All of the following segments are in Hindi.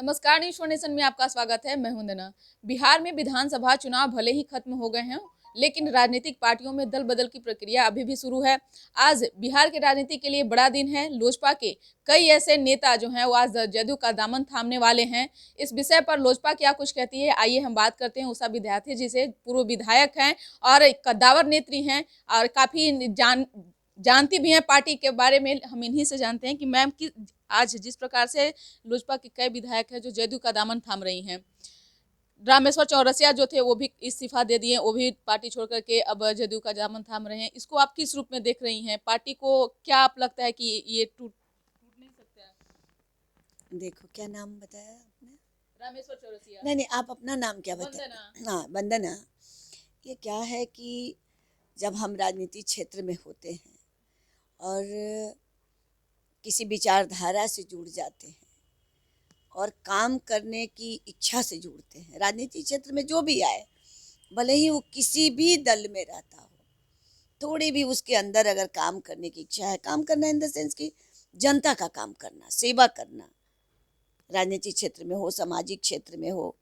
नमस्कार, न्यूज फॉर नेशन में आपका स्वागत है। मैं हूं दना। बिहार में विधानसभा चुनाव भले ही खत्म हो गए हैं, लेकिन राजनीतिक पार्टियों में दल बदल की प्रक्रिया अभी भी शुरू है। आज बिहार के राजनीति के लिए बड़ा दिन है। लोजपा के कई ऐसे नेता जो हैं वो आज जदयू का दामन थामने वाले हैं। इस विषय पर लोजपा क्या कुछ कहती है, आइए हम बात करते हैं उषा विद्यार्थी जी से। पूर्व विधायक हैं और कद्दावर नेत्री हैं और काफी जानती भी हैं पार्टी के बारे में। हम इन्हीं से जानते हैं कि मैम की आज जिस प्रकार से लोजपा के कई विधायक हैं जो जदयू का दामन थाम रही हैं। रामेश्वर चौरसिया जो थे वो भी इस्तीफा दे दिए, वो भी पार्टी छोड़ करके अब जदयू का दामन थाम रहे हैं। इसको आप किस रूप में देख रही हैं? पार्टी को क्या आप लगता है कि ये टूट नहीं सकता है? देखो, क्या नाम बताया आपने? रामेश्वर चौरसिया। नहीं, आप अपना नाम क्या बताया? वंदना। हाँ, वंदना। ये क्या है कि जब हम राजनीति क्षेत्र में होते हैं और किसी विचारधारा से जुड़ जाते हैं और काम करने की इच्छा से जुड़ते हैं, राजनीति क्षेत्र में जो भी आए, भले ही वो किसी भी दल में रहता हो, थोड़ी भी उसके अंदर अगर काम करने की इच्छा है, काम करना इन द सेंस कि जनता का काम करना, सेवा करना, राजनीतिक क्षेत्र में हो, सामाजिक क्षेत्र में हो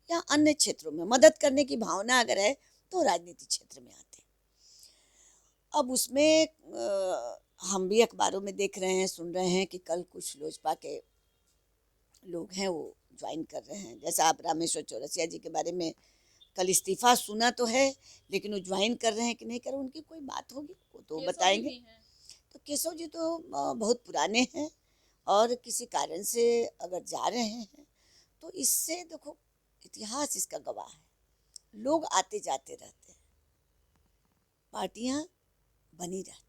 या अन्य क्षेत्रों में मदद करने की भावना अगर है तो राजनीतिक क्षेत्र में आते हैं। अब उसमें हम भी अखबारों में देख रहे हैं, सुन रहे हैं कि कल कुछ लोजपा के लोग हैं वो ज्वाइन कर रहे हैं। जैसा आप रामेश्वर चौरसिया जी के बारे में कल इस्तीफा सुना तो है, लेकिन वो ज्वाइन कर रहे हैं कि नहीं कर रहे, उनकी कोई बात होगी वो तो बताएंगे। तो केशव जी तो बहुत पुराने हैं और किसी कारण से अगर जा रहे हैं तो इससे देखो, इतिहास इसका गवाह है, लोग आते जाते रहते हैं, पार्टियां बनी रहती है।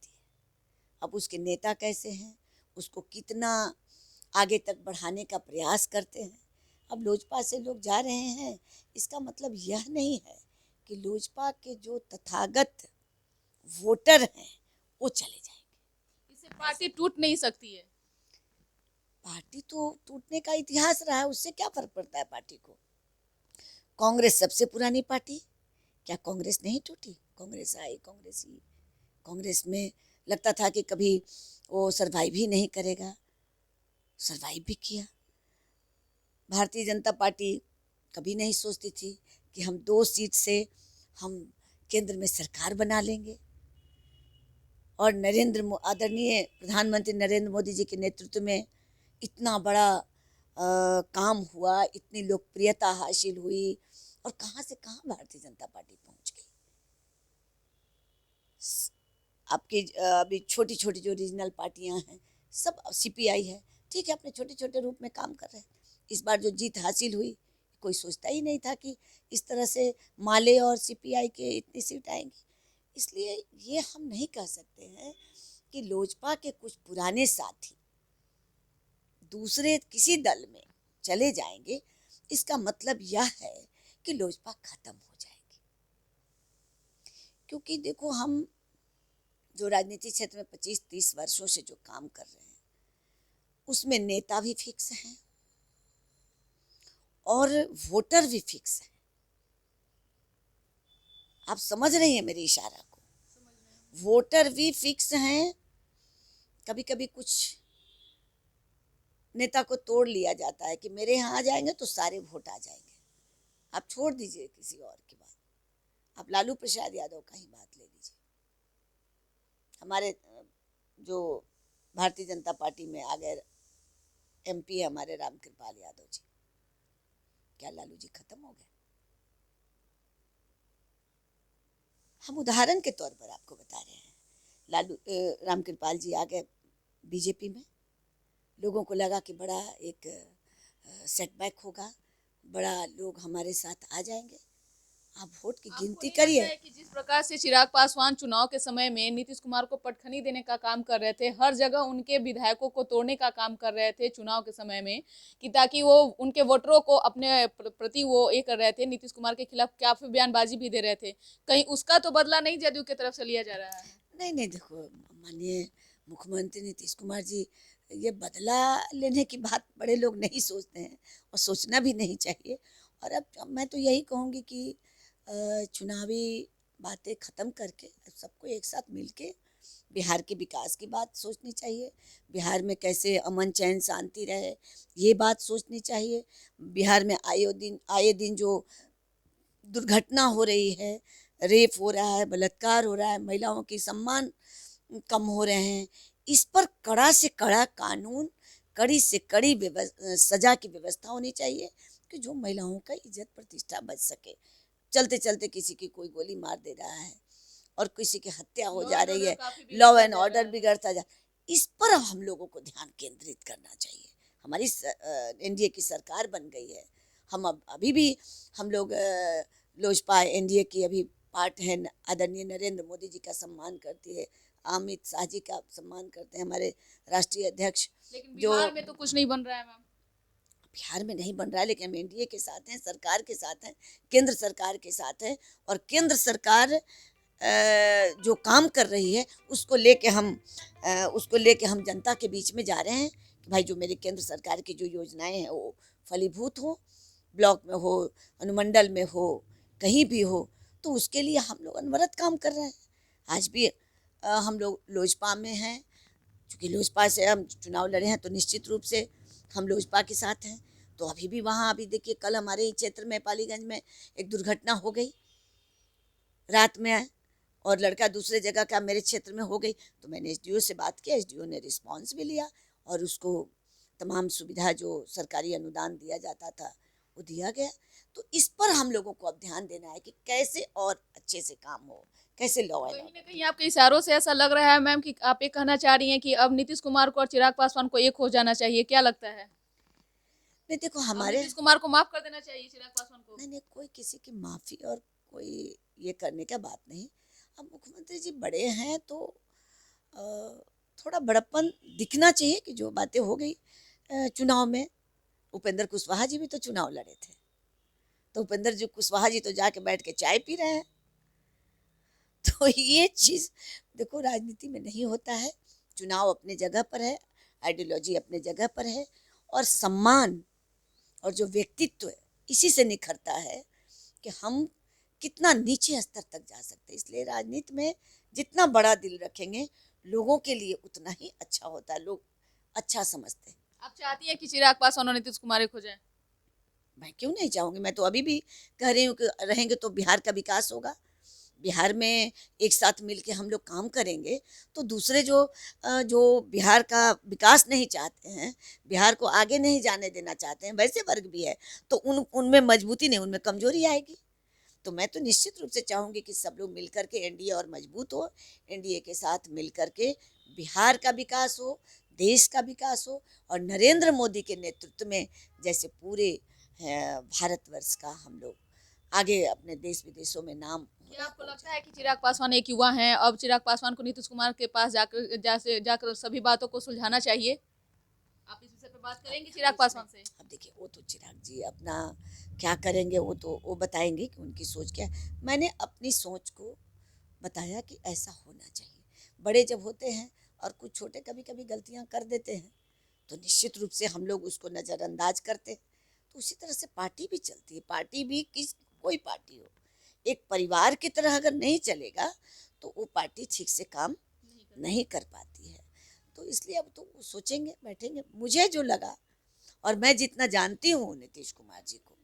अब उसके नेता कैसे हैं, उसको कितना आगे तक बढ़ाने का प्रयास करते हैं। अब लोजपा से लोग जा रहे हैं, इसका मतलब यह नहीं है कि लोजपा के जो तथागत वोटर हैं वो चले जाएंगे। इससे पार्टी टूट नहीं सकती है। पार्टी तो टूटने का इतिहास रहा है, उससे क्या फर्क पड़ता है पार्टी को? कांग्रेस सबसे पुरानी पार्टी, क्या कांग्रेस नहीं टूटी? कांग्रेस आई, कांग्रेस में लगता था कि कभी वो सरवाइव ही नहीं करेगा, सरवाइव भी किया। भारतीय जनता पार्टी कभी नहीं सोचती थी कि हम 2 सीट से हम केंद्र में सरकार बना लेंगे, और आदरणीय प्रधानमंत्री नरेंद्र मोदी जी के नेतृत्व में इतना बड़ा काम हुआ, इतनी लोकप्रियता हासिल हुई, और कहाँ से कहाँ भारतीय जनता पार्टी पहुंच गई। आपकी अभी छोटी छोटी जो रीजनल पार्टियां हैं सब, सीपीआई है, ठीक है, अपने छोटे छोटे रूप में काम कर रहे हैं। इस बार जो जीत हासिल हुई, कोई सोचता ही नहीं था कि इस तरह से माले और सीपीआई के इतनी सीट आएंगी। इसलिए ये हम नहीं कह सकते हैं कि लोजपा के कुछ पुराने साथी दूसरे किसी दल में चले जाएंगे, इसका मतलब यह है कि लोजपा खत्म हो जाएगी। क्योंकि देखो, हम जो राजनीतिक क्षेत्र में 25-30 वर्षों से जो काम कर रहे हैं, उसमें नेता भी फिक्स हैं और वोटर भी फिक्स है। आप समझ रही हैं मेरे इशारा को? वोटर भी फिक्स हैं। कभी कभी कुछ नेता को तोड़ लिया जाता है कि मेरे यहाँ आ जाएंगे तो सारे वोट आ जाएंगे। आप छोड़ दीजिए किसी और की बात, आप लालू प्रसाद यादव का ही बात ले लीजिए। हमारे जो भारतीय जनता पार्टी में आ गए एमपी है हमारे रामकृपाल यादव जी, क्या लालू जी खत्म हो गए? हम उदाहरण के तौर पर आपको बता रहे हैं। रामकृपाल जी आ गए बीजेपी में, लोगों को लगा कि बड़ा एक सेटबैक होगा, बड़ा लोग हमारे साथ आ जाएंगे। आप वोट की गिनती करिए कि जिस प्रकार से चिराग पासवान चुनाव के समय में नीतीश कुमार को पटखनी देने का काम कर रहे थे, हर जगह उनके विधायकों को तोड़ने का काम कर रहे थे चुनाव के समय में, कि ताकि वो उनके वोटरों को अपने प्रति वो ये कर रहे थे, नीतीश कुमार के खिलाफ काफी बयानबाजी भी दे रहे थे। कहीं उसका तो बदला नहीं जदयू की तरफ से लिया जा रहा है? नहीं, देखो, माननीय मुख्यमंत्री नीतीश कुमार जी, ये बदला लेने की बात बड़े लोग नहीं सोचते हैं और सोचना भी नहीं चाहिए। और अब मैं तो यही कहूँगी कि चुनावी बातें ख़त्म करके सबको एक साथ मिलके बिहार के विकास की बात सोचनी चाहिए, बिहार में कैसे अमन चैन शांति रहे ये बात सोचनी चाहिए। बिहार में आए दिन जो दुर्घटना हो रही है, रेप हो रहा है, बलात्कार हो रहा है, महिलाओं की सम्मान कम हो रहे हैं, इस पर कड़ा से कड़ा कानून, कड़ी से कड़ी सजा की व्यवस्था होनी चाहिए कि जो महिलाओं का इज्जत प्रतिष्ठा बच सके। चलते चलते किसी की कोई गोली मार दे रहा है और किसी की हत्या हो जा रही है, लॉ एंड ऑर्डर बिगड़ता जा, इस पर हम लोगों को ध्यान केंद्रित करना चाहिए। हमारी एनडीए की सरकार बन गई है, हम अभी भी हम लोग लोजपा एनडीए की अभी पार्ट है, आदरणीय नरेंद्र मोदी जी का सम्मान करती है, अमित शाह जी का सम्मान करते हैं, हमारे राष्ट्रीय अध्यक्ष। लेकिन जो बिहार में तो कुछ नहीं बन रहा है मैम। बिहार में नहीं बन रहा है, लेकिन हम एनडीए के साथ हैं, सरकार के साथ हैं, केंद्र सरकार के साथ है, और केंद्र सरकार जो काम कर रही है उसको लेके हम जनता के बीच में जा रहे हैं कि भाई जो मेरी केंद्र सरकार की जो योजनाएं हैं वो फलीभूत हो, ब्लॉक में हो, अनुमंडल में हो, कहीं भी हो, तो उसके लिए हम लोग अनवरत काम कर रहे हैं। आज भी हम लोग लोजपा में हैं, चूँकि लोजपा से हम चुनाव लड़े हैं तो निश्चित रूप से हम लोजपा के साथ हैं। तो अभी भी वहाँ अभी देखिए कल हमारे ही क्षेत्र में पालीगंज में एक दुर्घटना हो गई रात में, और लड़का दूसरे जगह का मेरे क्षेत्र में हो गई, तो मैंने एसडीओ से बात किया, एसडीओ ने रिस्पांस भी लिया और उसको तमाम सुविधा जो सरकारी अनुदान दिया जाता था वो दिया गया। तो इस पर हम लोगों को अब ध्यान देना है कि कैसे और अच्छे से काम हो, कैसे लॉ एंड कहीं ना कहीं आपके इशारों से ऐसा लग रहा है मैम कि आप ये कहना चाह रही हैं कि अब नीतीश कुमार को और चिराग पासवान को एक हो जाना चाहिए, क्या लगता है? नहीं, देखो अब हमारे नीतीश कुमार को माफ कर देना चाहिए चिराग पासवान को? नहीं, कोई किसी की माफ़ी और कोई ये करने का बात नहीं। अब मुख्यमंत्री जी बड़े हैं तो अ, थोड़ा बड़प्पन दिखना चाहिए कि जो बातें हो गई चुनाव में। उपेंद्र कुशवाहा जी भी तो चुनाव लड़े थे, तो उपेंद्र जी कुशवाहा जी तो जाके बैठ के चाय पी रहे हैं। तो ये चीज़ देखो राजनीति में नहीं होता है, चुनाव अपने जगह पर है, आइडियोलॉजी अपने जगह पर है, और सम्मान और जो व्यक्तित्व है इसी से निखरता है कि हम कितना नीचे स्तर तक जा सकते हैं। इसलिए राजनीति में जितना बड़ा दिल रखेंगे लोगों के लिए उतना ही अच्छा होता है, लोग अच्छा समझते हैं। आप चाहती हैं कि चिराग पासवान और नीतीश कुमार एक हो जाए? मैं क्यों नहीं चाहूँगी, मैं तो अभी भी कह रही हूँ कि रहेंगे तो बिहार का विकास होगा। बिहार में एक साथ मिल के हम लोग काम करेंगे तो दूसरे जो बिहार का विकास नहीं चाहते हैं, बिहार को आगे नहीं जाने देना चाहते हैं, वैसे वर्ग भी है, तो उनमें मजबूती नहीं, उनमें कमजोरी आएगी। तो मैं तो निश्चित रूप से चाहूँगी कि सब लोग मिल कर के एनडीए और मजबूत हो, एनडीए के साथ मिल कर के बिहार का विकास हो, देश का विकास हो, और नरेंद्र मोदी के नेतृत्व में जैसे पूरे भारतवर्ष का हम लोग आगे अपने देश विदेशों में नाम। क्या आपको लगता है कि चिराग पासवान एक युवा हैं, अब चिराग पासवान को नीतीश कुमार के पास जाकर सभी बातों को सुलझाना चाहिए? आप इस विषय पे बात करेंगे चिराग पासवान से? अब देखिए वो तो चिराग जी अपना क्या करेंगे वो बताएंगे कि उनकी सोच क्या है। मैंने अपनी सोच को बताया कि ऐसा होना चाहिए। बड़े जब होते हैं और कुछ छोटे कभी कभी गलतियां कर देते हैं तो निश्चित रूप से हम लोग उसको नज़रअंदाज करते हैं। तो उसी तरह से पार्टी भी चलती है, पार्टी भी कोई पार्टी हो, एक परिवार की तरह अगर नहीं चलेगा तो वो पार्टी ठीक से काम नहीं कर पाती है। तो इसलिए अब तो सोचेंगे, बैठेंगे। मुझे जो लगा, और मैं जितना जानती हूँ नीतीश कुमार जी को,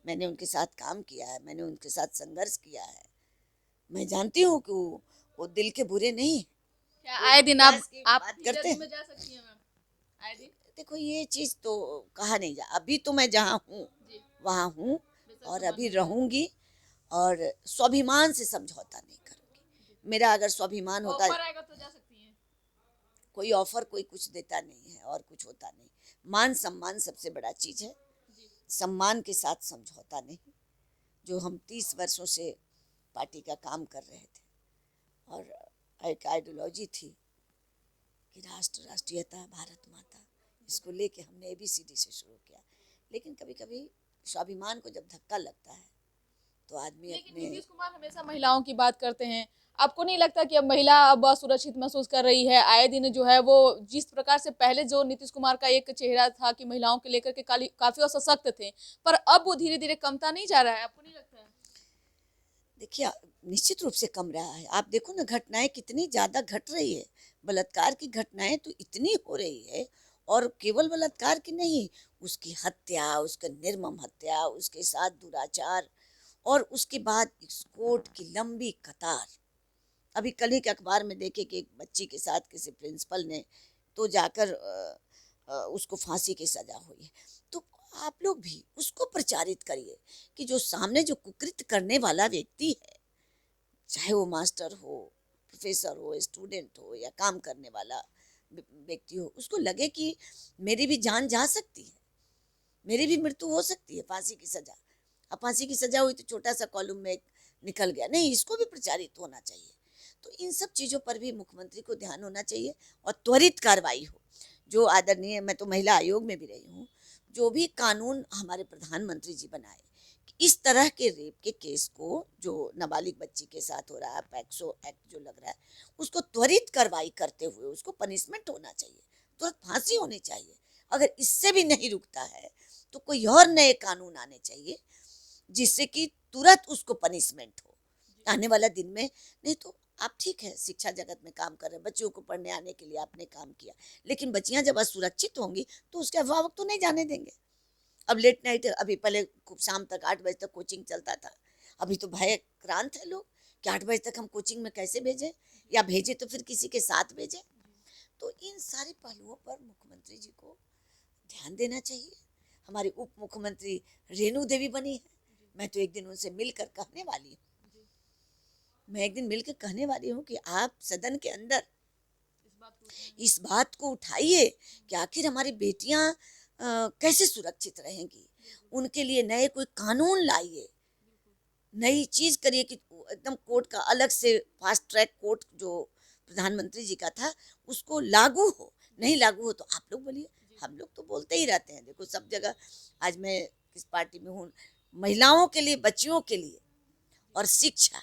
मैंने उनके साथ काम किया है, मैंने उनके साथ संघर्ष किया है, मैं जानती हूँ कि वो दिल के बुरे नहीं। क्या आए दिन आप बात करते हैं। में जा सकती हैं मैम? आए दिन? देखो ये चीज़ तो कहा नहीं जा, अभी तो मैं जहाँ हूँ वहाँ हूँ और अभी रहूँगी, और स्वाभिमान से समझौता नहीं करूँगी। मेरा अगर स्वाभिमान होता, ऑफर आएगा तो जा सकती हैं? कोई ऑफर कोई कुछ देता नहीं है और कुछ होता नहीं। मान सम्मान सबसे बड़ा चीज़ है, सम्मान के साथ समझौता नहीं। जो हम 30 वर्षों से पार्टी का काम कर रहे थे और एक आइडियोलॉजी थी कि राष्ट्र, राष्ट्रीयता, भारत माता, इसको लेके हमने ABCD से शुरू किया। लेकिन कभी कभी स्वाभिमान को जब धक्का लगता है तो आदमी लेकिन अपने नीतीश कुमार हमेशा महिलाओं की बात करते हैं। आपको नहीं लगता कि अब महिला अब असुरक्षित महसूस कर रही है? आए दिन जो है वो जिस प्रकार से पहले जो नीतीश कुमार का एक चेहरा था कि महिलाओं के लेकर के काफी सशक्त थे, पर अब वो धीरे धीरे कमता नहीं जा रहा है? आपको नहीं लगता है? देखिए निश्चित रूप से कम रहा है। आप देखो ना घटनाएं कितनी ज़्यादा घट रही है, बलात्कार की घटनाएं तो इतनी हो रही है, और केवल बलात्कार की नहीं, उसकी हत्या, उसका निर्मम हत्या, उसके साथ दुराचार, और उसके बाद इस कोर्ट की लंबी कतार। अभी कल ही के अखबार में देखे कि एक बच्ची के साथ किसी प्रिंसिपल ने तो जाकर उसको फांसी की सजा हुई है। तो आप लोग भी उसको प्रचारित करिए कि जो सामने जो कुकृत्य करने वाला व्यक्ति है, चाहे वो मास्टर हो, प्रोफेसर हो, स्टूडेंट हो, या काम करने वाला व्यक्ति हो, उसको लगे कि मेरी भी जान जा सकती है, मेरी भी मृत्यु हो सकती है, फांसी की सजा। अब फांसी की सजा हुई तो छोटा सा कॉलम में निकल गया, नहीं, इसको भी प्रचारित होना चाहिए। तो इन सब चीज़ों पर भी मुख्यमंत्री को ध्यान होना चाहिए और त्वरित कार्रवाई हो। जो आदरणीय, मैं तो महिला आयोग में भी रही हूँ, जो भी कानून हमारे प्रधानमंत्री जी बनाए, इस तरह के रेप के केस को, जो नाबालिग बच्ची के साथ हो रहा है, पैक्सो एक्ट जो लग रहा है, उसको त्वरित कार्रवाई करते हुए उसको पनिशमेंट होना चाहिए, तुरंत फांसी होनी चाहिए। अगर इससे भी नहीं रुकता है तो कोई और नए कानून आने चाहिए जिससे कि तुरंत उसको पनिशमेंट हो आने वाला दिन में। नहीं तो आप ठीक है, शिक्षा जगत में काम कर रहे हैं, बच्चियों को पढ़ने आने के लिए आपने काम किया, लेकिन बच्चियां जब असुरक्षित होंगी तो उसके अभिभावक तो नहीं जाने देंगे। अब लेट नाइट, अभी पहले खूब शाम तक 8 बजे तक कोचिंग चलता था, अभी तो भय क्रांत है लोग कि 8 बजे तक हम कोचिंग में कैसे भेजें, या भेजे तो फिर किसी के साथ भेजें। तो इन सारे पहलुओं पर मुख्यमंत्री जी को ध्यान देना चाहिए। हमारी उप मुख्यमंत्री रेणु देवी बनी है, मैं तो एक दिन उनसे मिलकर कहने वाली हूँ, कि आप सदन के अंदर इस बात को उठाइए कि आखिर हमारी बेटियां कैसे सुरक्षित रहेंगी, उनके लिए नए कोई कानून लाइए, नई चीज करिए कि एकदम कोर्ट का अलग से फास्ट ट्रैक कोर्ट जो प्रधानमंत्री जी का था उसको लागू हो। नहीं लागू हो तो आप लोग बोलिए, हम लोग तो बोलते ही रहते हैं। देखो सब जगह, आज मैं किस पार्टी में हूँ, महिलाओं के लिए, बच्चियों के लिए और शिक्षा,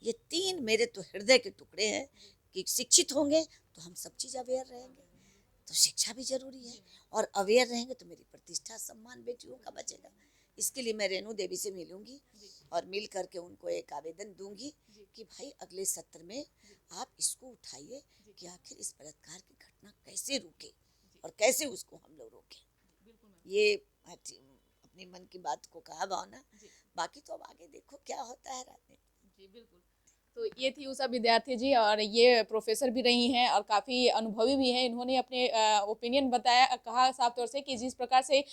ये 3 मेरे तो हृदय के टुकड़े हैं कि शिक्षित होंगे तो हम सब चीज़ अवेयर रहेंगे, तो शिक्षा भी जरूरी है, और अवेयर रहेंगे तो मेरी प्रतिष्ठा सम्मान बेटियों का बचेगा। इसके लिए मैं रेणु देवी से मिलूंगी और मिल करके उनको एक आवेदन दूंगी कि भाई अगले सत्र में आप इसको उठाइए कि आखिर इस बलात्कार की घटना कैसे रुके और कैसे उसको हम लोग रोकें। ये अपनी मन की बात को कहा भावना, बाकी तो अब आगे देखो क्या होता है राजनीति। जी बिल्कुल। तो ये थी उषा विद्यार्थी जी, और ये प्रोफेसर भी रही हैं और काफ़ी अनुभवी भी हैं। इन्होंने अपने ओपिनियन बताया, कहा साफ तौर से कि जिस प्रकार से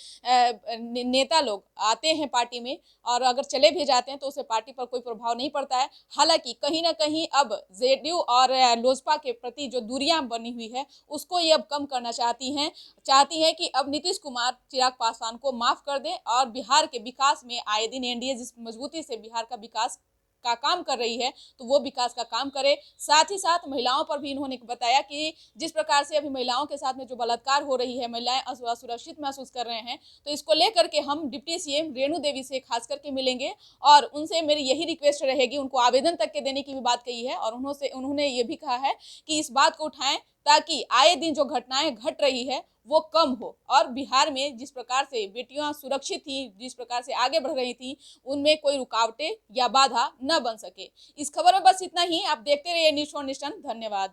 नेता लोग आते हैं पार्टी में और अगर चले भी जाते हैं तो उससे पार्टी पर कोई प्रभाव नहीं पड़ता है। हालांकि कहीं ना कहीं अब जेडीयू और लोजपा के प्रति जो दूरियां बनी हुई है उसको ये अब कम करना चाहती हैं कि अब नीतीश कुमार चिराग पासवान को माफ कर दें और बिहार के विकास में आए दिन एनडीए जिस मजबूती से बिहार का विकास का काम कर रही है तो वो विकास का काम करे। साथ ही साथ महिलाओं पर भी इन्होंने बताया कि जिस प्रकार से अभी महिलाओं के साथ में जो बलात्कार हो रही है, महिलाएं असुरक्षित महसूस कर रहे हैं, तो इसको लेकर के हम डिप्टी सीएम रेणु देवी से खास करके मिलेंगे और उनसे मेरी यही रिक्वेस्ट रहेगी, उनको आवेदन तक के देने की भी बात कही है और उन्होंने ये भी कहा है कि इस बात को उठाएं ताकि आए दिन जो घटनाएं घट रही है वो कम हो और बिहार में जिस प्रकार से बेटियां सुरक्षित थी, जिस प्रकार से आगे बढ़ रही थी, उनमें कोई रुकावटें या बाधा न बन सके। इस खबर में बस इतना ही। आप देखते रहिए न्यूज़ फॉर नेशन। धन्यवाद।